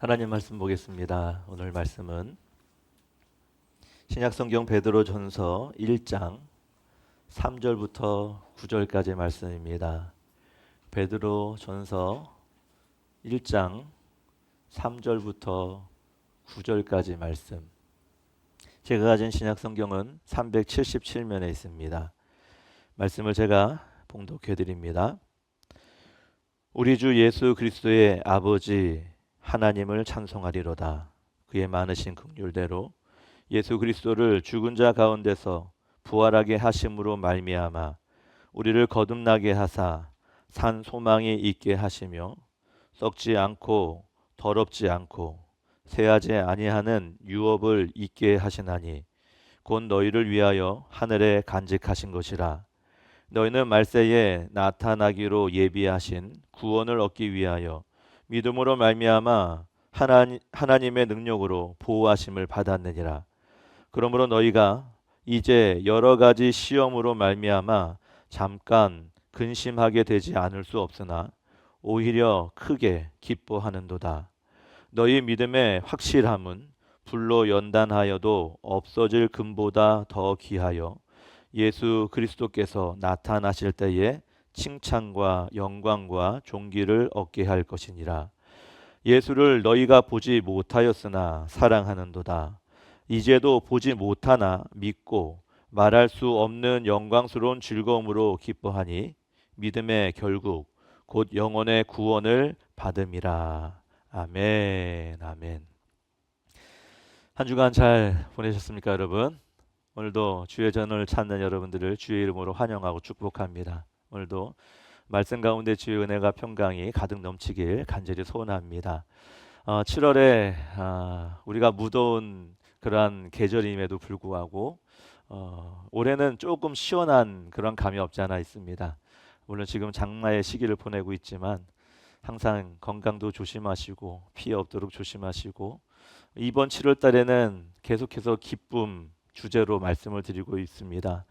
하나님 말씀 보겠습니다. 오늘 말씀은 신약성경 베드로전서 1장 3절부터 9절까지 말씀입니다. 베드로전서 1장 3절부터 9절까지 말씀. 제가 가진 신약성경은 377면에 있습니다. 말씀을 제가 봉독해 드립니다. 우리 주 예수 그리스도의 아버지 하나님을 찬송하리로다. 그의 많으신 긍휼대로 예수 그리스도를 죽은 자 가운데서 부활하게 하심으로 말미암아 우리를 거듭나게 하사 산 소망이 있게 하시며 썩지 않고 더럽지 않고 새하지 아니하는 유업을 있게 하시나니 곧 너희를 위하여 하늘에 간직하신 것이라. 너희는 말세에 나타나기로 예비하신 구원을 얻기 위하여 믿음으로 말미암아 하나님의 능력으로 보호하심을 받았느니라. 그러므로 너희가 이제 여러 가지 시험으로 말미암아 잠깐 근심하게 되지 않을 수 없으나 오히려 크게 기뻐하는도다. 너희 믿음의 확실함은 불로 연단하여도 없어질 금보다 더 귀하여 예수 그리스도께서 나타나실 때에 칭찬과 영광과 존귀를 얻게 할 것이니라. 예수를 너희가 보지 못하였으나 사랑하는도다. 이제도 보지 못하나 믿고 말할 수 없는 영광스러운 즐거움으로 기뻐하니 믿음의 결국 곧 영혼의 구원을 받음이라. 아멘. 아멘. 한 주간 잘 보내셨습니까, 여러분? 오늘도 주의 전을 찾는 여러분들을 주의 이름으로 환영하고 축복합니다. 오늘도 말씀 가운데 주의 은혜가 평강이 가득 넘치길 간절히 소원합니다. 7월에 우리가 무더운 그러한 계절임에도 불구하고 올해는 조금 시원한 그런 감이 없지 않아 있습니다. 물론 지금 장마의 시기를 보내고 있지만 항상 건강도 조심하시고 피해 없도록 조심하시고 이번 7월 달에는 계속해서 기쁨 주제로 말씀을 드리고 있습니다.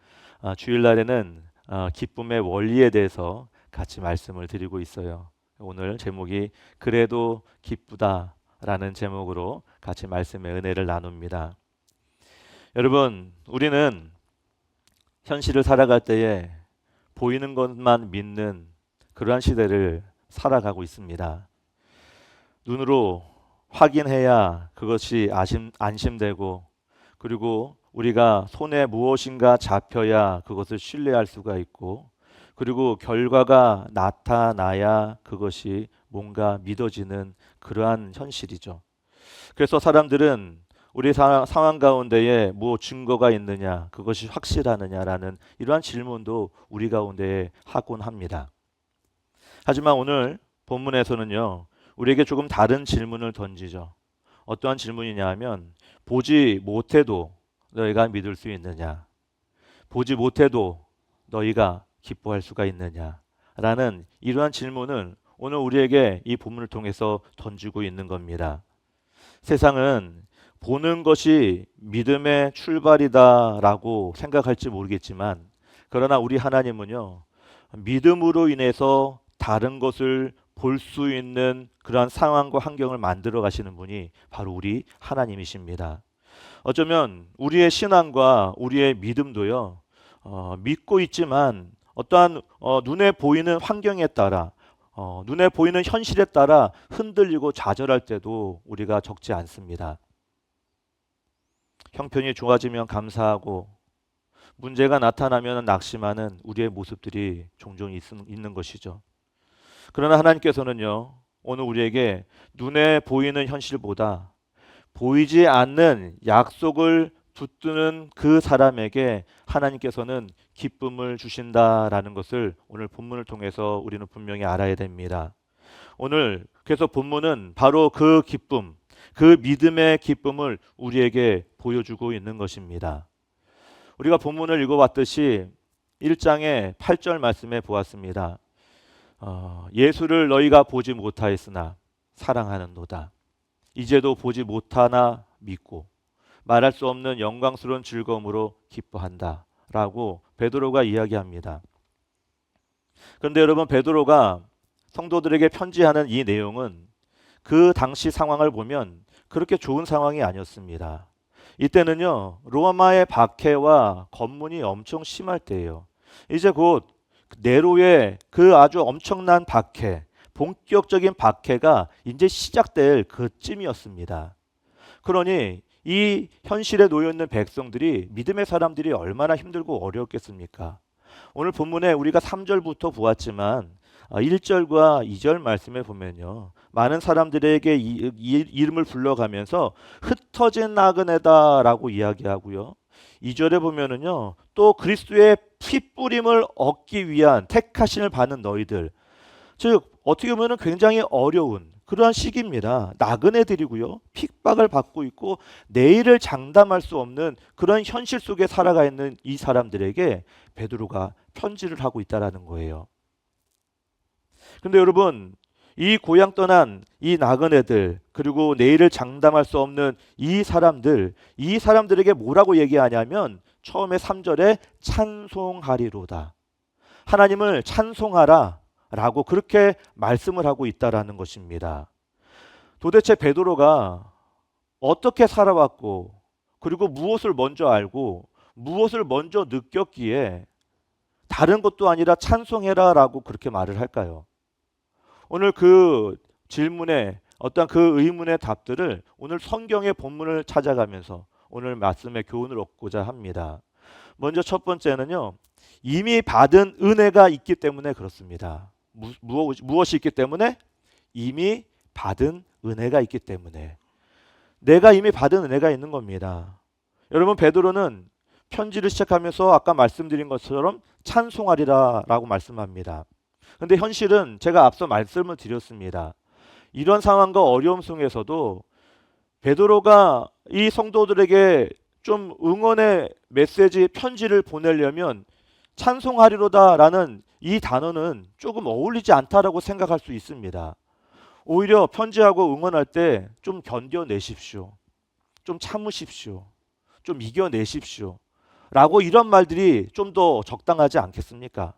주일날에는 기쁨의 원리에 대해서 같이 말씀을 드리고 있어요. 오늘 제목이 그래도 기쁘다라는 제목으로 같이 말씀의 은혜를 나눕니다. 여러분, 우리는 현실을 살아갈 때에 보이는 것만 믿는 그러한 시대를 살아가고 있습니다. 눈으로 확인해야 그것이 안심되고 그리고 우리가 손에 무엇인가 잡혀야 그것을 신뢰할 수가 있고 그리고 결과가 나타나야 그것이 뭔가 믿어지는 그러한 현실이죠. 그래서 사람들은 우리 상황 가운데에 뭐 증거가 있느냐, 그것이 확실하느냐라는 이러한 질문도 우리 가운데에 하곤 합니다. 하지만 오늘 본문에서는요, 우리에게 조금 다른 질문을 던지죠. 어떠한 질문이냐 하면 보지 못해도 너희가 믿을 수 있느냐? 보지 못해도 너희가 기뻐할 수가 있느냐? 라는 이러한 질문을 오늘 우리에게 이 본문을 통해서 던지고 있는 겁니다. 세상은 보는 것이 믿음의 출발이다라고 생각할지 모르겠지만 그러나 우리 하나님은요, 믿음으로 인해서 다른 것을 볼 수 있는 그러한 상황과 환경을 만들어 가시는 분이 바로 우리 하나님이십니다. 어쩌면 우리의 신앙과 우리의 믿음도요, 믿고 있지만 어떠한 눈에 보이는 환경에 따라 눈에 보이는 현실에 따라 흔들리고 좌절할 때도 우리가 적지 않습니다. 형편이 좋아지면 감사하고 문제가 나타나면 낙심하는 우리의 모습들이 종종 있는 것이죠. 그러나 하나님께서는요, 오늘 우리에게 눈에 보이는 현실보다 보이지 않는 약속을 붙드는 그 사람에게 하나님께서는 기쁨을 주신다라는 것을 오늘 본문을 통해서 우리는 분명히 알아야 됩니다. 오늘 그래서 본문은 바로 그 기쁨, 그 믿음의 기쁨을 우리에게 보여주고 있는 것입니다. 우리가 본문을 읽어봤듯이 1장의 8절 말씀에 보았습니다. 예수를 너희가 보지 못하였으나 사랑하는도다. 이제도 보지 못하나 믿고 말할 수 없는 영광스러운 즐거움으로 기뻐한다 라고 베드로가 이야기합니다. 그런데 여러분, 베드로가 성도들에게 편지하는 이 내용은 그 당시 상황을 보면 그렇게 좋은 상황이 아니었습니다. 이때는요, 로마의 박해와 검문이 엄청 심할 때예요. 이제 곧 네로의 그 아주 엄청난 박해, 본격적인 박해가 이제 시작될 그쯤이었습니다. 그러니 이 현실에 놓여 있는 백성들이, 믿음의 사람들이 얼마나 힘들고 어려웠겠습니까? 오늘 본문에 우리가 3절부터 보았지만 1절과 2절 말씀에 보면요, 많은 사람들에게 이름을 불러가면서 흩어진 나그네다라고 이야기하고요. 2절에 보면은요, 또 그리스도의 피뿌림을 얻기 위한 택하심을 받는 너희들, 즉 어떻게 보면 굉장히 어려운 그러한 시기입니다. 나그네들이고요, 핍박을 받고 있고 내일을 장담할 수 없는 그런 현실 속에 살아가 있는 이 사람들에게 베드로가 편지를 하고 있다라는 거예요. 근데 여러분, 이 고향 떠난 이 나그네들, 그리고 내일을 장담할 수 없는 이 사람들에게 뭐라고 얘기하냐면 처음에 3절에 찬송하리로다. 하나님을 찬송하라 라고 그렇게 말씀을 하고 있다라는 것입니다. 도대체 베드로가 어떻게 살아왔고, 그리고 무엇을 먼저 알고 무엇을 먼저 느꼈기에 다른 것도 아니라 찬송해라 라고 그렇게 말을 할까요? 오늘 그 질문에 어떤 그 의문의 답들을 오늘 성경의 본문을 찾아가면서 오늘 말씀의 교훈을 얻고자 합니다. 먼저 첫 번째는요, 이미 받은 은혜가 있기 때문에 그렇습니다. 무엇이 있기 때문에? 이미 받은 은혜가 있기 때문에. 내가 이미 받은 은혜가 있는 겁니다. 여러분, 베드로는 편지를 시작하면서 아까 말씀드린 것처럼 찬송하리라 라고 말씀합니다. 근데 현실은 제가 앞서 말씀을 드렸습니다. 이런 상황과 어려움 속에서도 베드로가 이 성도들에게 좀 응원의 메시지, 편지를 보내려면 찬송하리로다라는 이 단어는 조금 어울리지 않다라고 생각할 수 있습니다. 오히려 편지하고 응원할 때 좀 견뎌내십시오, 좀 참으십시오, 좀 이겨내십시오 라고 이런 말들이 좀 더 적당하지 않겠습니까?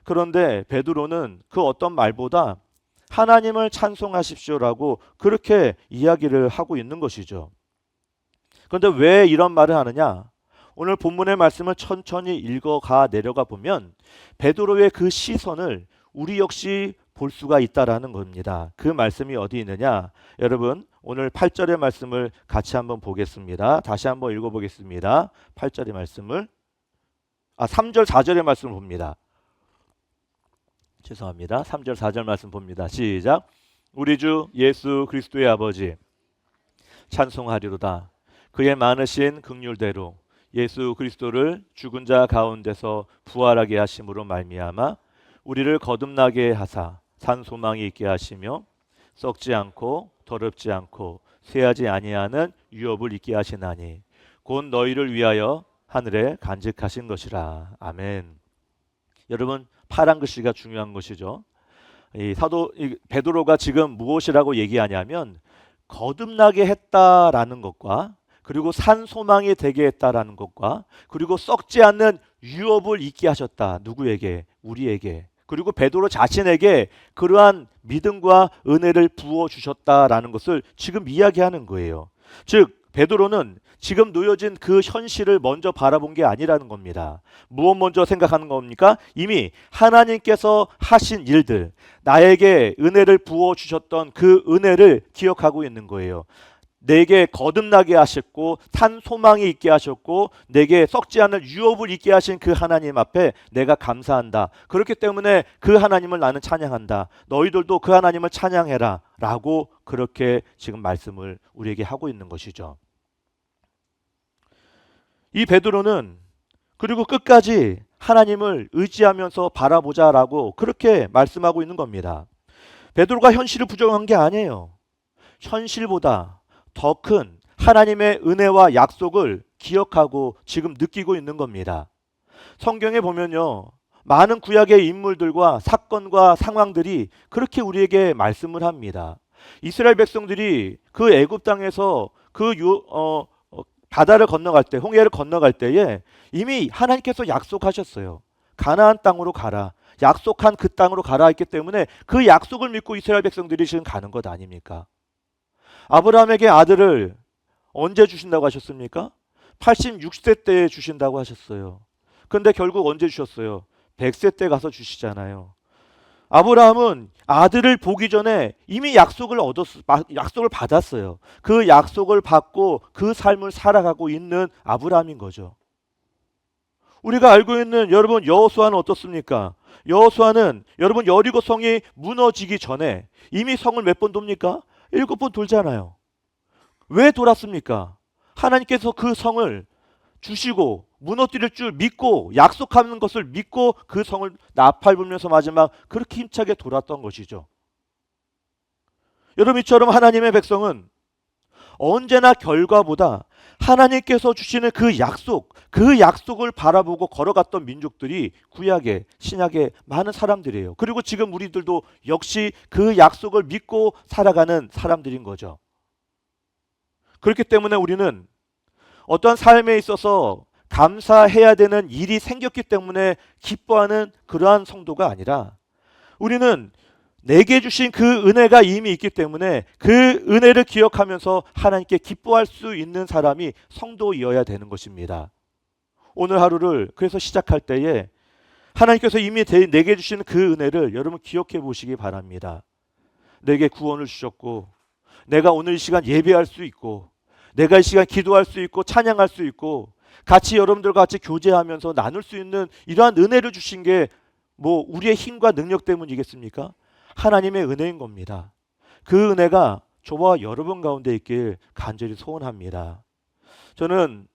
그런데 베드로는 그 어떤 말보다 하나님을 찬송하십시오라고 그렇게 이야기를 하고 있는 것이죠. 그런데 왜 이런 말을 하느냐? 오늘 본문의 말씀을 천천히 읽어가 내려가 보면 베드로의 그 시선을 우리 역시 볼 수가 있다라는 겁니다. 그 말씀이 어디 있느냐? 여러분, 오늘 8절의 말씀을 같이 한번 보겠습니다. 다시 한번 읽어보겠습니다. 8절의 말씀을 3절 4절의 말씀을 봅니다. 죄송합니다. 3절 4절 말씀 봅니다. 시작. 우리 주 예수 그리스도의 아버지 찬송하리로다. 그의 많으신 긍휼대로 예수 그리스도를 죽은 자 가운데서 부활하게 하심으로 말미암아 우리를 거듭나게 하사 산 소망이 있게 하시며 썩지 않고 더럽지 않고 쇠하지 아니하는 유업을 있게 하시나니 곧 너희를 위하여 하늘에 간직하신 것이라. 아멘. 여러분, 파란 글씨가 중요한 것이죠. 베드로가 지금 무엇이라고 얘기하냐면 거듭나게 했다라는 것과, 그리고 산 소망이 되게 했다라는 것과, 그리고 썩지 않는 유업을 있게 하셨다. 누구에게? 우리에게. 그리고 베드로 자신에게 그러한 믿음과 은혜를 부어 주셨다라는 것을 지금 이야기하는 거예요. 즉 베드로는 지금 놓여진 그 현실을 먼저 바라본 게 아니라는 겁니다. 무엇 먼저 생각하는 겁니까? 이미 하나님께서 하신 일들, 나에게 은혜를 부어 주셨던 그 은혜를 기억하고 있는 거예요. 내게 거듭나게 하셨고 산 소망이 있게 하셨고 내게 썩지 않은 유업을 있게 하신 그 하나님 앞에 내가 감사한다. 그렇기 때문에 그 하나님을 나는 찬양한다. 너희들도 그 하나님을 찬양해라 라고 그렇게 지금 말씀을 우리에게 하고 있는 것이죠. 이 베드로는 그리고 끝까지 하나님을 의지하면서 바라보자라고 그렇게 말씀하고 있는 겁니다. 베드로가 현실을 부정한 게 아니에요. 현실보다 더 큰 하나님의 은혜와 약속을 기억하고 지금 느끼고 있는 겁니다. 성경에 보면요, 많은 구약의 인물들과 사건과 상황들이 그렇게 우리에게 말씀을 합니다. 이스라엘 백성들이 그 애굽 땅에서 바다를 건너갈 때, 홍해를 건너갈 때에 이미 하나님께서 약속하셨어요. 가나안 땅으로 가라. 약속한 그 땅으로 가라 했기 때문에 그 약속을 믿고 이스라엘 백성들이 지금 가는 것 아닙니까? 아브라함에게 아들을 언제 주신다고 하셨습니까? 86세 때 주신다고 하셨어요. 근데 결국 언제 주셨어요? 100세 때 가서 주시잖아요. 아브라함은 아들을 보기 전에 이미 약속을 받았어요. 그 약속을 받고 그 삶을 살아가고 있는 아브라함인 거죠. 우리가 알고 있는 여러분 여호수아는 어떻습니까? 여호수아는 여러분 여리고 성이 무너지기 전에 이미 성을 몇 번 돕니까? 7번 돌잖아요. 왜 돌았습니까? 하나님께서 그 성을 주시고 무너뜨릴 줄 믿고 약속하는 것을 믿고 그 성을 나팔 불면서 마지막 그렇게 힘차게 돌았던 것이죠. 여러분 이처럼 하나님의 백성은 언제나 결과보다 하나님께서 주시는 그 약속을 바라보고 걸어갔던 민족들이 구약에 신약에 많은 사람들이에요. 그리고 지금 우리들도 역시 그 약속을 믿고 살아가는 사람들인 거죠. 그렇기 때문에 우리는 어떤 삶에 있어서 감사해야 되는 일이 생겼기 때문에 기뻐하는 그러한 성도가 아니라 우리는 내게 주신 그 은혜가 이미 있기 때문에 그 은혜를 기억하면서 하나님께 기뻐할 수 있는 사람이 성도이어야 되는 것입니다. 오늘 하루를 그래서 시작할 때에 하나님께서 이미 내게 주신 그 은혜를 여러분 기억해 보시기 바랍니다. 내게 구원을 주셨고 내가 오늘 이 시간 예배할 수 있고 내가 이 시간 기도할 수 있고 찬양할 수 있고 같이 여러분들과 같이 교제하면서 나눌 수 있는 이러한 은혜를 주신 게 뭐 우리의 힘과 능력 때문이겠습니까? 하나님의 은혜인 겁니다. 그 은혜가 저와 여러분 가운데 있길 간절히 소원합니다. 저는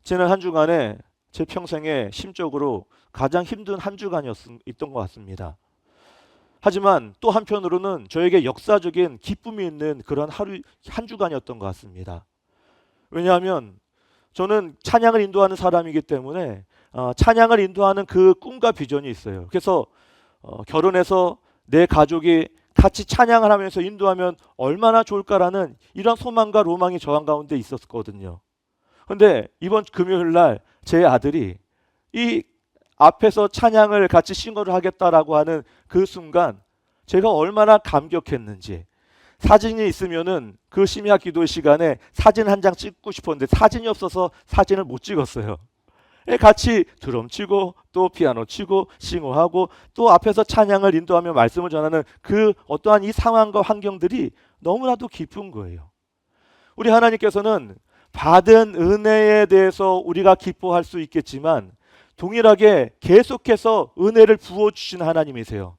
지난 한 주간에 제 평생에 심적으로 가장 힘든 한 주간이었던 것 같습니다. 하지만 또 한편으로는 저에게 역사적인 기쁨이 있는 그런 한 주간이었던 것 같습니다. 왜냐하면 저는 찬양을 인도하는 사람이기 때문에 찬양을 인도하는 그 꿈과 비전이 있어요. 그래서 결혼해서 내 가족이 같이 찬양을 하면서 인도하면 얼마나 좋을까라는 이런 소망과 로망이 저 가운데 있었거든요. 그런데 이번 금요일 날 제 아들이 이 앞에서 찬양을 같이 싱어를 하겠다라고 하는 그 순간 제가 얼마나 감격했는지 사진이 있으면은 그 심야 기도 시간에 사진 한 장 찍고 싶었는데 사진이 없어서 사진을 못 찍었어요. 같이 드럼 치고 또 피아노 치고 싱어하고 또 앞에서 찬양을 인도하며 말씀을 전하는 그 어떠한 이 상황과 환경들이 너무나도 기쁜 거예요. 우리 하나님께서는 받은 은혜에 대해서 우리가 기뻐할 수 있겠지만 동일하게 계속해서 은혜를 부어주시는 하나님이세요.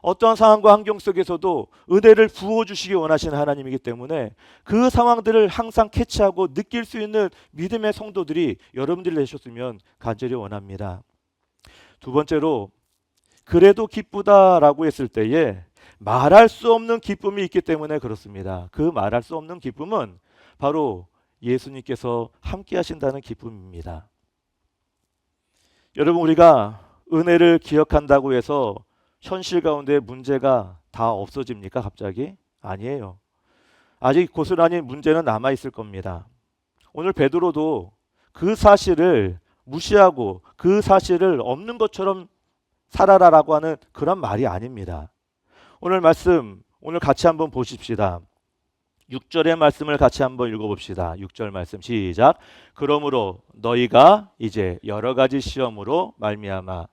어떠한 상황과 환경 속에서도 은혜를 부어주시기 원하시는 하나님이기 때문에 그 상황들을 항상 캐치하고 느낄 수 있는 믿음의 성도들이 여러분들이 되셨으면 간절히 원합니다. 두 번째로 그래도 기쁘다라고 했을 때에 말할 수 없는 기쁨이 있기 때문에 그렇습니다. 그 말할 수 없는 기쁨은 바로 예수님께서 함께 하신다는 기쁨입니다. 여러분 우리가 은혜를 기억한다고 해서 현실 가운데 문제가 다 없어집니까? 갑자기? 아니에요. 아직 고스란히 문제는 남아있을 겁니다. 오늘 베드로도 그 사실을 무시하고 그 사실을 없는 것처럼 살아라라고 하는 그런 말이 아닙니다. 오늘 말씀 오늘 같이 한번 보십시다. 6절의 말씀을 같이 한번 읽어봅시다. 6절 말씀 시작. 그러므로 너희가 이제 여러 가지 시험으로 말미암아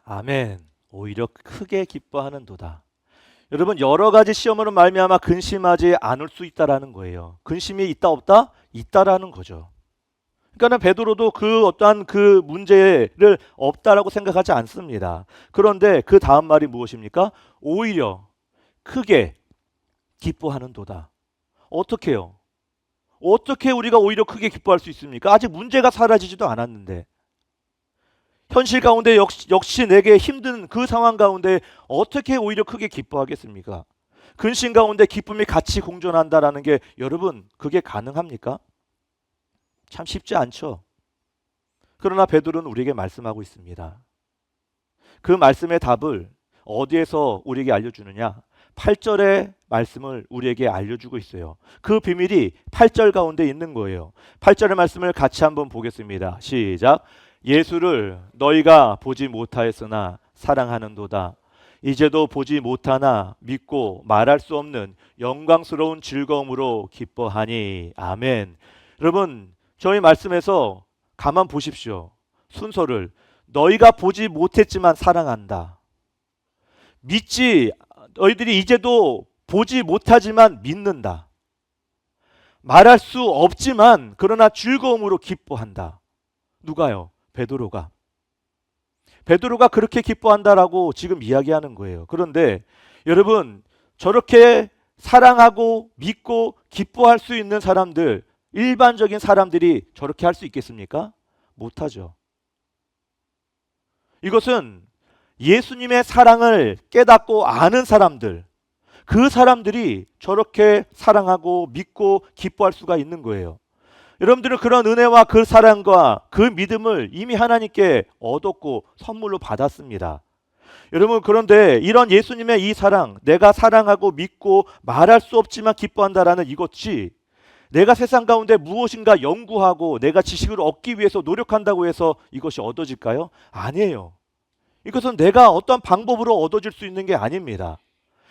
아멘. 오히려 크게 기뻐하는도다. 여러분 여러 가지 시험으로 말미암아 근심하지 않을 수 있다라는 거예요. 근심이 있다 없다? 있다라는 거죠. 그러니까 베드로도 그 어떠한 그 문제를 없다라고 생각하지 않습니다. 그런데 그 다음 말이 무엇입니까? 오히려 크게 기뻐하는도다. 어떻게요? 어떻게 우리가 오히려 크게 기뻐할 수 있습니까? 아직 문제가 사라지지도 않았는데. 현실 가운데 역시 내게 힘든 그 상황 가운데 어떻게 오히려 크게 기뻐하겠습니까? 근심 가운데 기쁨이 같이 공존한다라는 게 여러분 그게 가능합니까? 참 쉽지 않죠. 그러나 베드로는 우리에게 말씀하고 있습니다. 그 말씀의 답을 어디에서 우리에게 알려주느냐? 8절의 말씀을 우리에게 알려주고 있어요. 그 비밀이 8절 가운데 있는 거예요. 8절의 말씀을 같이 한번 보겠습니다. 시작. 예수를 너희가 보지 못하였으나 사랑하는도다. 이제도 보지 못하나 믿고 말할 수 없는 영광스러운 즐거움으로 기뻐하니. 아멘. 여러분, 저희 말씀에서 가만 보십시오. 순서를 너희가 보지 못했지만 사랑한다. 너희들이 이제도 보지 못하지만 믿는다. 말할 수 없지만 그러나 즐거움으로 기뻐한다. 누가요? 베드로가. 베드로가 그렇게 기뻐한다라고 지금 이야기하는 거예요. 그런데 여러분, 저렇게 사랑하고 믿고 기뻐할 수 있는 사람들, 일반적인 사람들이 저렇게 할 수 있겠습니까? 못하죠. 이것은 예수님의 사랑을 깨닫고 아는 사람들, 그 사람들이 저렇게 사랑하고 믿고 기뻐할 수가 있는 거예요. 여러분들은 그런 은혜와 그 사랑과 그 믿음을 이미 하나님께 얻었고 선물로 받았습니다. 여러분, 그런데 이런 예수님의 이 사랑, 내가 사랑하고 믿고 말할 수 없지만 기뻐한다라는 이것이 내가 세상 가운데 무엇인가 연구하고 내가 지식을 얻기 위해서 노력한다고 해서 이것이 얻어질까요? 아니에요. 이것은 내가 어떤 방법으로 얻어질 수 있는 게 아닙니다.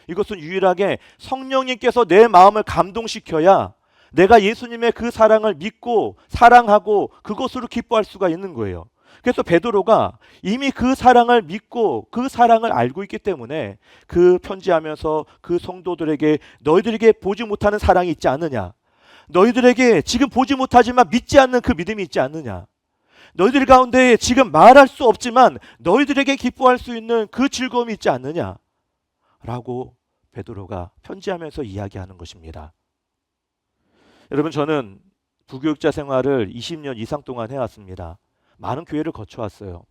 이것은 유일하게 성령님께서 내 마음을 감동시켜야 내가 예수님의 그 사랑을 믿고 사랑하고 그것으로 기뻐할 수가 있는 거예요. 그래서 베드로가 이미 그 사랑을 믿고 그 사랑을 알고 있기 때문에 그 편지하면서 그 성도들에게 너희들에게 보지 못하는 사랑이 있지 않느냐? 너희들에게 지금 보지 못하지만 믿지 않는 그 믿음이 있지 않느냐? 너희들 가운데 지금 말할 수 없지만 너희들에게 기뻐할 수 있는 그 즐거움이 있지 않느냐? 라고 베드로가 편지하면서 이야기하는 것입니다. 여러분, 저는 부교육자 생활을 20년 이상 동안 해왔습니다. 많은 교회를 거쳐왔어요.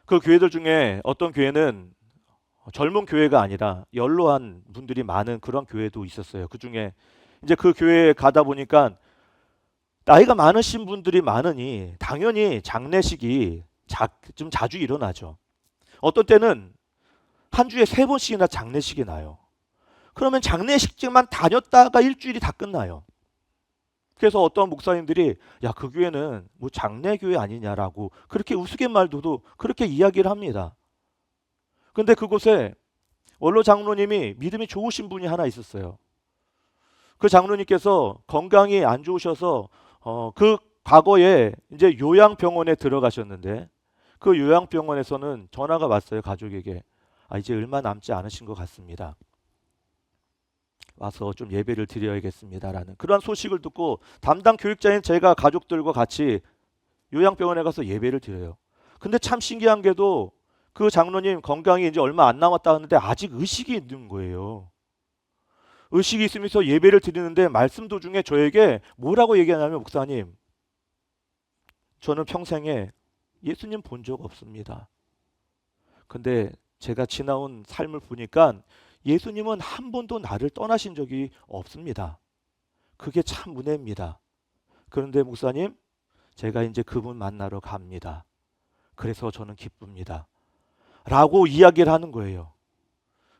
그 교회들 중에 어떤 교회는 젊은 교회가 아니라 연로한 분들이 많은 그런 교회도 있었어요. 그 중에 이제 그 교회에 가다 보니까 나이가 많으신 분들이 많으니 당연히 장례식이 좀 자주 일어나죠. 어떤 때는 한 주에 3번씩이나 장례식이 나요. 그러면 장례식장만 다녔다가 일주일이 다 끝나요. 그래서 어떤 목사님들이 야, 그 교회는 뭐 장례교회 아니냐라고 그렇게 우스갯말도 그렇게 이야기를 합니다. 근데 그곳에 원로 장로님이 믿음이 좋으신 분이 하나 있었어요. 그 장로님께서 건강이 안 좋으셔서 그 과거에 이제 요양병원에 들어가셨는데 그 요양병원에서는 전화가 왔어요. 가족에게. 이제 얼마 남지 않으신 것 같습니다. 와서 좀 예배를 드려야겠습니다라는 그런 소식을 듣고 담당 교육자인 제가 가족들과 같이 요양병원에 가서 예배를 드려요. 근데 참 신기한 게도 그 장로님 건강이 이제 얼마 안 남았다 하는데 아직 의식이 있는 거예요. 의식이 있으면서 예배를 드리는데 말씀 도중에 저에게 뭐라고 얘기하냐면 목사님, 저는 평생에 예수님 본 적 없습니다. 근데 제가 지나온 삶을 보니까 예수님은 한 번도 나를 떠나신 적이 없습니다. 그게 참 은혜입니다. 그런데 목사님, 제가 이제 그분 만나러 갑니다. 그래서 저는 기쁩니다. 라고 이야기를 하는 거예요.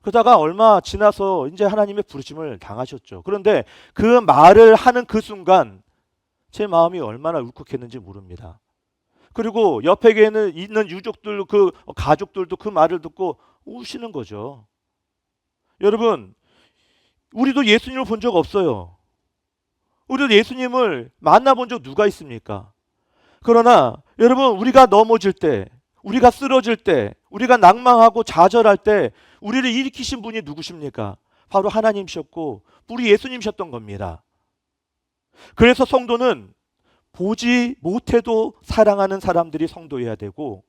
그러다가 얼마 지나서 이제 하나님의 부르심을 당하셨죠. 그런데 그 말을 하는 그 순간 제 마음이 얼마나 울컥했는지 모릅니다. 그리고 옆에 있는 유족들, 그 가족들도 그 말을 듣고 우시는 거죠. 여러분, 우리도 예수님을 본 적 없어요. 우리도 예수님을 만나본 적 누가 있습니까? 그러나 여러분, 우리가 넘어질 때, 우리가 쓰러질 때, 우리가 낭망하고 좌절할 때 우리를 일으키신 분이 누구십니까? 바로 하나님이셨고 우리 예수님이셨던 겁니다. 그래서 성도는 보지 못해도 사랑하는 사람들이 성도여야 되고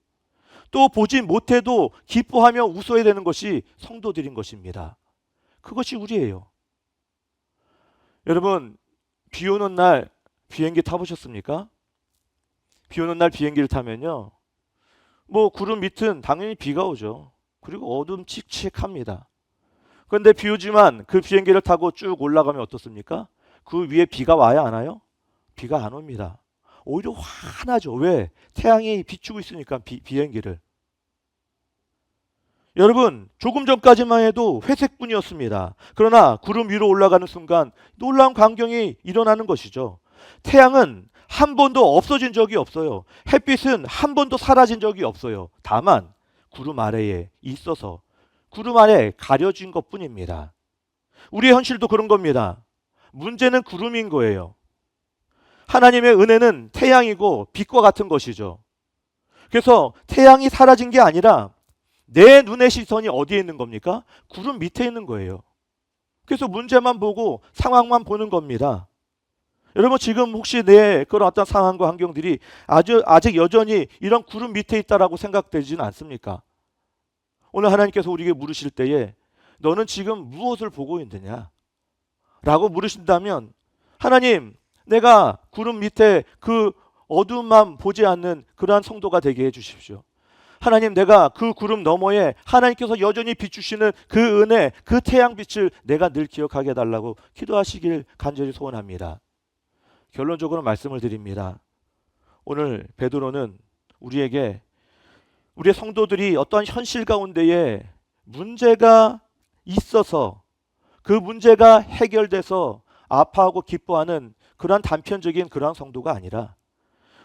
또 보지 못해도 기뻐하며 웃어야 되는 것이 성도들인 것입니다. 그것이 우리예요. 여러분, 비 오는 날 비행기 타보셨습니까? 비 오는 날 비행기를 타면요, 뭐 구름 밑은 당연히 비가 오죠. 그리고 어둠칙칙합니다. 그런데 비 오지만 그 비행기를 타고 쭉 올라가면 어떻습니까? 그 위에 비가 와야 안 와요? 비가 안 옵니다. 오히려 환하죠. 왜? 태양이 비추고 있으니까 비행기를. 여러분, 조금 전까지만 해도 회색뿐이었습니다. 그러나 구름 위로 올라가는 순간 놀라운 광경이 일어나는 것이죠. 태양은 한 번도 없어진 적이 없어요. 햇빛은 한 번도 사라진 적이 없어요. 다만 구름 아래에 있어서 구름 아래 가려진 것뿐입니다. 우리의 현실도 그런 겁니다. 문제는 구름인 거예요. 하나님의 은혜는 태양이고 빛과 같은 것이죠. 그래서 태양이 사라진 게 아니라 내 눈의 시선이 어디에 있는 겁니까? 구름 밑에 있는 거예요. 그래서 문제만 보고 상황만 보는 겁니다. 여러분, 지금 혹시 내 그런 어떤 상황과 환경들이 아직 여전히 이런 구름 밑에 있다라고 생각되지는 않습니까? 오늘 하나님께서 우리에게 물으실 때에 너는 지금 무엇을 보고 있느냐? 라고 물으신다면, 하나님, 내가 구름 밑에 그 어두움만 보지 않는 그러한 성도가 되게 해주십시오. 하나님, 내가 그 구름 너머에 하나님께서 여전히 비추시는 그 은혜, 그 태양빛을 내가 늘 기억하게 해달라고 기도하시길 간절히 소원합니다. 결론적으로 말씀을 드립니다. 오늘 베드로는 우리에게 우리의 성도들이 어떠한 현실 가운데에 문제가 있어서 그 문제가 해결돼서 아파하고 기뻐하는 그러한 단편적인 그러한 성도가 아니라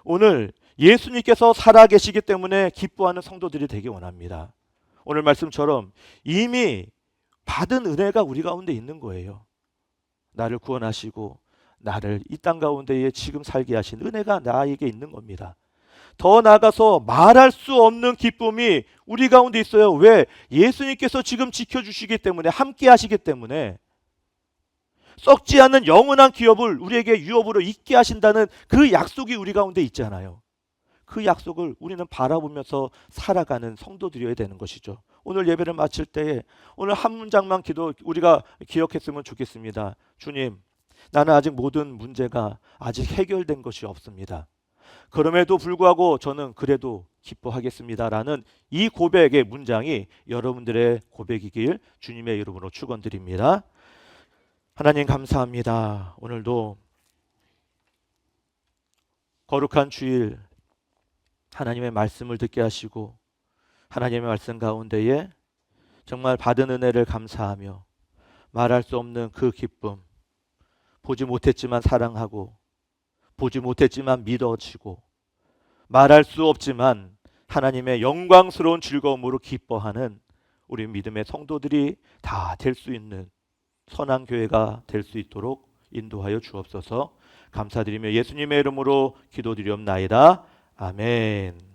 오늘 예수님께서 살아계시기 때문에 기뻐하는 성도들이 되기 원합니다. 오늘 말씀처럼 이미 받은 은혜가 우리 가운데 있는 거예요. 나를 구원하시고 나를 이 땅 가운데에 지금 살게 하신 은혜가 나에게 있는 겁니다. 더 나아가서 말할 수 없는 기쁨이 우리 가운데 있어요. 왜? 예수님께서 지금 지켜주시기 때문에, 함께 하시기 때문에 썩지 않는 영원한 기업을 우리에게 유업으로 있게 하신다는 그 약속이 우리 가운데 있잖아요. 그 약속을 우리는 바라보면서 살아가는 성도들이어야 되는 것이죠. 오늘 예배를 마칠 때에 오늘 한 문장만 우리가 기억했으면 좋겠습니다. 주님, 나는 아직 모든 문제가 아직 해결된 것이 없습니다. 그럼에도 불구하고 저는 그래도 기뻐하겠습니다라는 이 고백의 문장이 여러분들의 고백이길 주님의 이름으로 축원드립니다. 하나님 감사합니다. 오늘도 거룩한 주일 하나님의 말씀을 듣게 하시고 하나님의 말씀 가운데에 정말 받은 은혜를 감사하며 말할 수 없는 그 기쁨, 보지 못했지만 사랑하고 보지 못했지만 믿어지고 말할 수 없지만 하나님의 영광스러운 즐거움으로 기뻐하는 우리 믿음의 성도들이 다 될 수 있는 선한 교회가 될 수 있도록 인도하여 주옵소서. 감사드리며 예수님의 이름으로 기도드리옵나이다. 아멘.